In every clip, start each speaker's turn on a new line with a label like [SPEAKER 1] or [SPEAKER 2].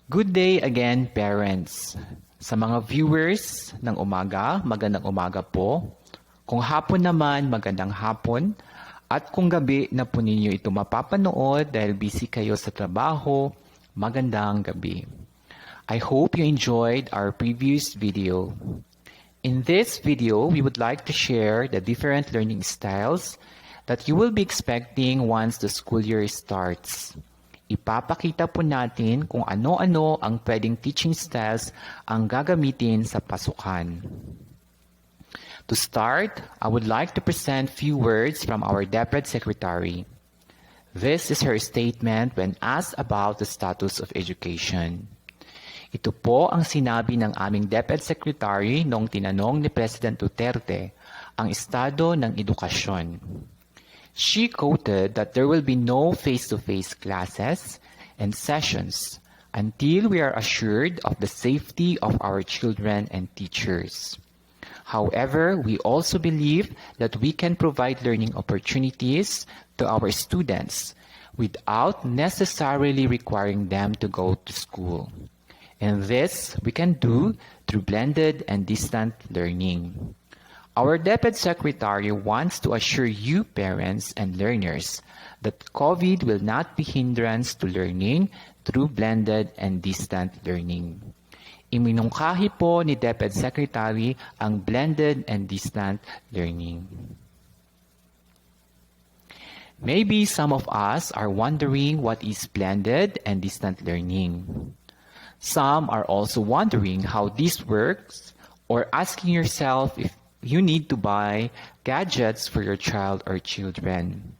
[SPEAKER 1] Good day again, parents. Sa mga viewers ng umaga, magandang umaga po. Kung hapon naman, magandang hapon. At kung gabi na po ninyo ito mapapanood dahil busy kayo sa trabaho, magandang gabi. I hope you enjoyed our previous video. In this video, we would like to share the different learning styles that you will be expecting once the school year starts. Ipapakita po natin kung ano-ano ang pwedeng teaching styles ang gagamitin sa pasukan. To start, I would like to present few words from our DepEd Secretary. This is her statement when asked about the status of education. Ito po ang sinabi ng aming DepEd Secretary noong tinanong ni President Duterte ang estado ng edukasyon. She quoted that there will be no face-to-face classes and sessions until we are assured of the safety of our children and teachers. However, we also believe that we can provide learning opportunities to our students without necessarily requiring them to go to school. And this we can do through blended and distant learning. Our DepEd Secretary wants to assure you parents and learners that COVID will not be hindrance to learning through blended and distant learning. Iminungkahi po ni DepEd Secretary ang blended and distant learning. Maybe some of us are wondering what is blended and distant learning. Some are also wondering how this works or asking yourself if you need to buy gadgets for your child or children.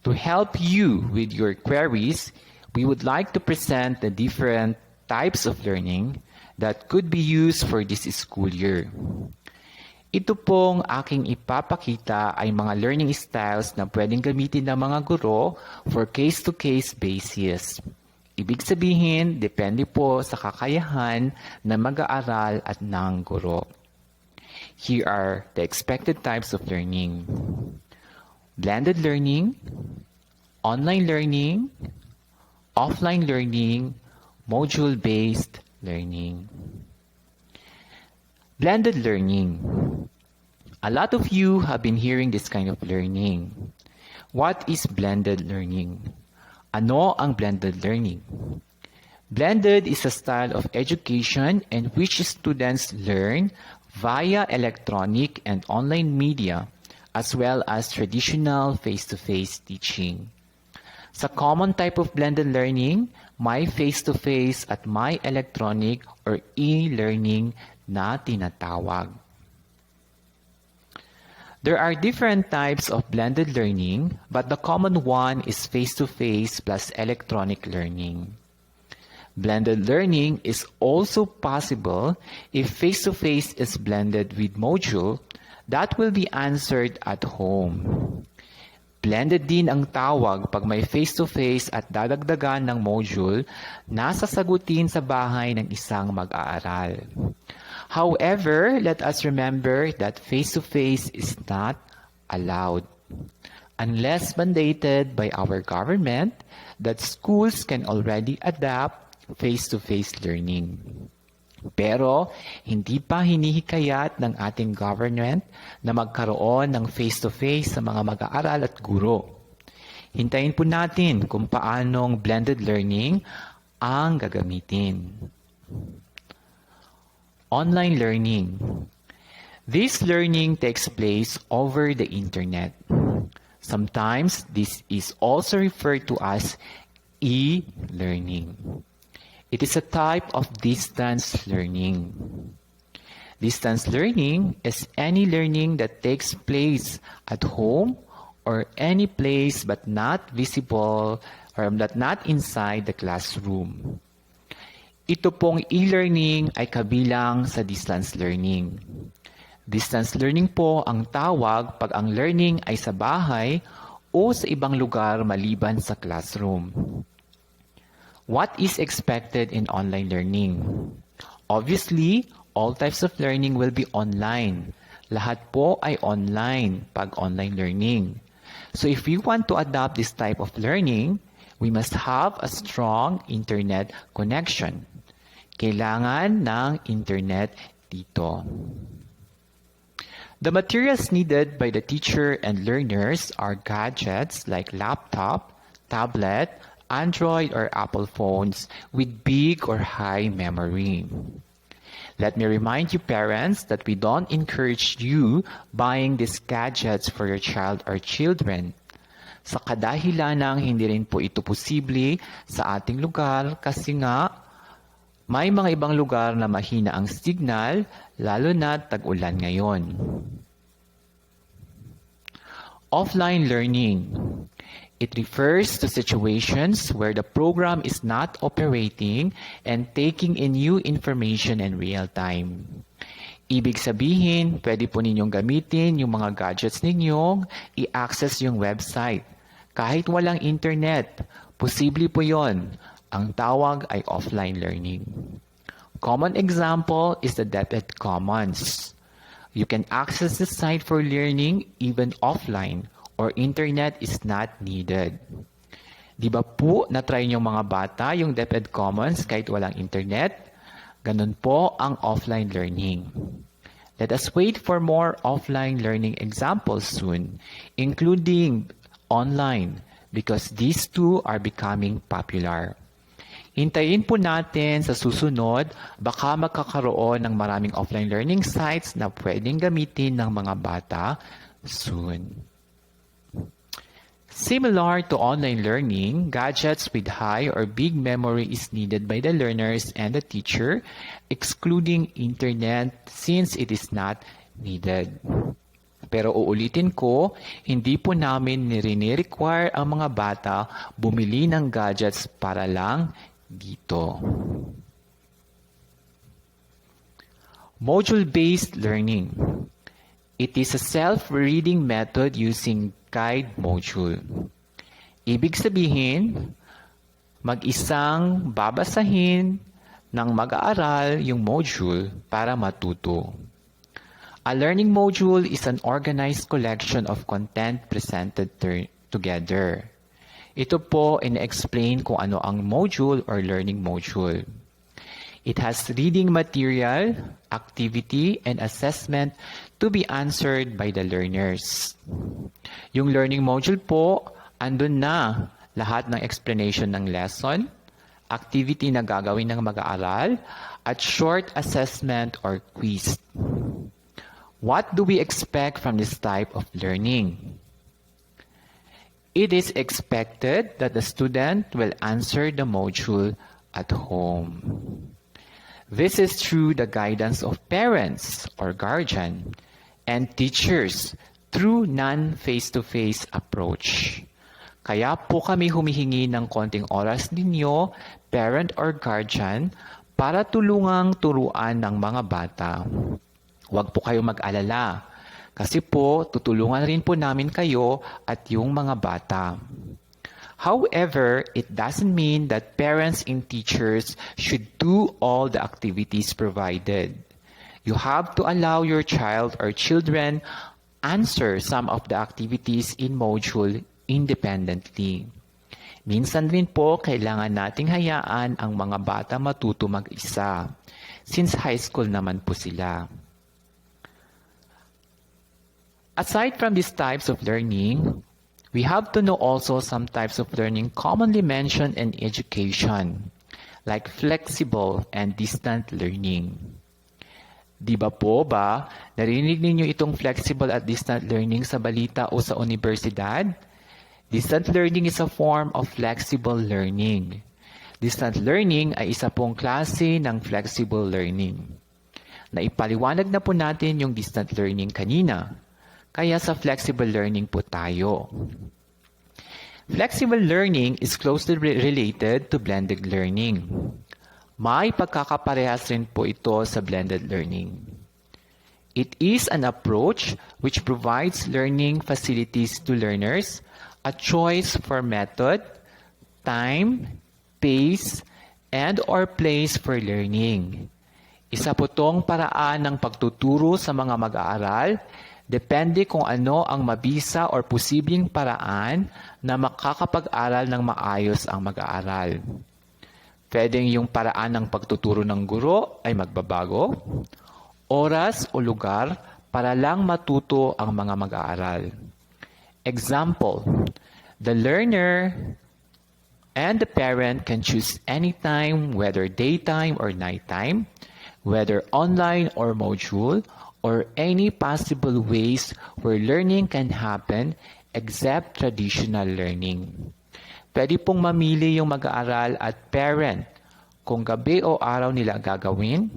[SPEAKER 1] To help you with your queries, we would like to present the different types of learning that could be used for this school year. Ito pong aking ipapakita ay mga learning styles na pwedeng gamitin ng mga guro for case-to-case basis. Ibig sabihin, depende po sa kakayahan ng mag-aaral at ng guro. Here are the expected types of learning. Blended learning, online learning, offline learning, module-based learning. Blended learning. A lot of you have been hearing this kind of learning. What is blended learning? Ano ang blended learning? Blended is a style of education in which students learn via electronic and online media, as well as traditional face-to-face teaching. Sa common type of blended learning, may face-to-face at may electronic or e-learning na tinatawag. There are different types of blended learning, but the common one is face-to-face plus electronic learning. Blended learning is also possible if face-to-face is blended with module that will be answered at home. Blended din ang tawag pag may face-to-face at dadagdagan ng module na sasagutin sa bahay ng isang mag-aaral. However, let us remember that face-to-face is not allowed unless mandated by our government that schools can already adapt face-to-face learning. Pero hindi pa hinihikayat ng ating government na magkaroon ng face-to-face sa mga mag-aaral at guro. Hintayin po natin kung paanong blended learning ang gagamitin. Online learning. This learning takes place over the internet. Sometimes this is also referred to as e-learning. It is a type of distance learning. Distance learning is any learning that takes place at home or any place but not visible or not inside the classroom. Ito pong e-learning ay kabilang sa distance learning. Distance learning po ang tawag pag ang learning ay sa bahay o sa ibang lugar maliban sa classroom. What is expected in online learning? Obviously, all types of learning will be online. Lahat po ay online pag online learning. So if you want to adopt this type of learning, We must have a strong internet connection. Kailangan ng internet dito. The materials needed by the teacher and learners are gadgets like laptop, tablet, Android or Apple phones with big or high memory. Let me remind you parents that we don't encourage you buying these gadgets for your child or children. Sa kadahilanang hindi rin po ito posible sa ating lugar kasi nga may mga ibang lugar na mahina ang signal, lalo na tag-ulan ngayon. Offline learning. It refers to situations where the program is not operating and taking in new information in real time. Ibig sabihin, pwede po ninyong gamitin yung mga gadgets ninyong i-access yung website. Kahit walang internet, posible po yon. Ang tawag ay offline learning. Common example is the DepEd Commons. You can access the site for learning even offline or internet is not needed. Di ba po na-try nyo mga bata yung DepEd Commons kahit walang internet? Ganun po ang offline learning. Let us wait for more offline learning examples soon, including online, because these two are becoming popular. Hintayin po natin sa susunod, baka magkakaroon ng maraming offline learning sites na pwedeng gamitin ng mga bata soon. Similar to online learning, gadgets with high or big memory is needed by the learners and the teacher, excluding internet since it is not needed. Pero uulitin ko, hindi po namin nire-require ang mga bata bumili ng gadgets para lang dito. Module-based learning. It is a self-reading method using guide module. Ibig sabihin, mag-isang babasahin ng mag-aaral yung module para matuto. A learning module is an organized collection of content presented together. Ito po ina-explain kung ano ang module or learning module. It has reading material, activity, and assessment to be answered by the learners. Yung learning module po, andun na lahat ng explanation ng lesson, activity na gagawin ng mag-aaral, at short assessment or quiz. What do we expect from this type of learning? It is expected that the student will answer the module at home. This is through the guidance of parents or guardian and teachers through non-face-to-face approach. Kaya po kami humihingi ng konting oras ninyo, parent or guardian, para tulungang turuan ng mga bata. Huwag po kayo mag-alala. Kasi po, tutulungan rin po namin kayo at yung mga bata. However, it doesn't mean that parents and teachers should do all the activities provided. You have to allow your child or children answer some of the activities in module independently. Minsan rin po, kailangan nating hayaan ang mga bata matuto mag-isa, since high school naman po sila. Aside from these types of learning, we have to know also some types of learning commonly mentioned in education, like flexible and distant learning. Di ba po ba, narinig ninyo itong flexible at distant learning sa balita o sa universidad? Distant learning is a form of flexible learning. Distant learning ay isa pong klase ng flexible learning. Naipaliwanag na po natin yung distant learning kanina. Kaya sa flexible learning po tayo. Flexible learning is closely related to blended learning. May pagkakaparehas rin po ito sa blended learning. It is an approach which provides learning facilities to learners, a choice for method, time, pace, and or place for learning. Isa po tong paraan ng pagtuturo sa mga mag-aaral Depende kung ano ang mabisa or posibleng paraan na makakapag-aral ng maayos ang mag-aaral. Pwedeng yung paraan ng pagtuturo ng guro ay magbabago, oras o lugar para lang matuto ang mga mag-aaral. Example, the learner and the parent can choose anytime, whether daytime or nighttime, whether online or module, or any possible ways where learning can happen except traditional learning. Pwede pong mamili yung mag-aaral at parent kung gabi o araw nila gagawin,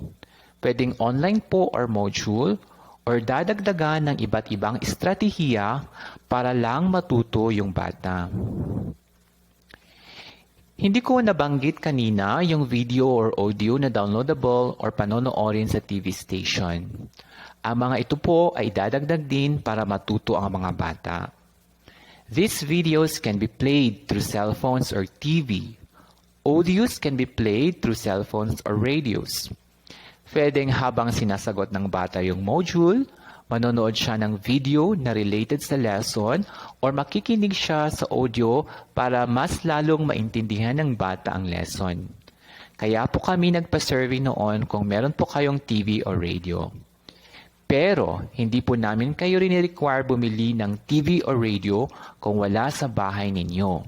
[SPEAKER 1] pwedeng online po or module, or dadagdagan ng iba't ibang estratehiya para lang matuto yung bata. Hindi ko nabanggit kanina yung video or audio na downloadable or panonoorin sa TV station. Ang mga ito po ay dadagdag din para matuto ang mga bata. These videos can be played through cell phones or TV. Audios can be played through cell phones or radios. Pwedeng habang sinasagot ng bata yung module, manonood siya ng video na related sa lesson or makikinig siya sa audio para mas lalong maintindihan ng bata ang lesson. Kaya po kami nagpa-survey noon kung meron po kayong TV o radio. Pero hindi po namin kayo rin-require bumili ng TV o radio kung wala sa bahay ninyo.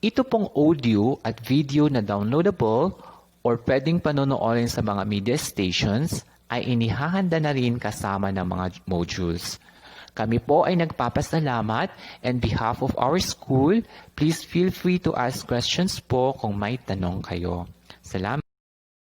[SPEAKER 1] Ito pong audio at video na downloadable or pwedeng panonoorin sa mga media stations ay inihahanda na rin kasama ng mga modules. Kami po ay nagpapasalamat and behalf of our school, please feel free to ask questions po kung may tanong kayo. Salamat.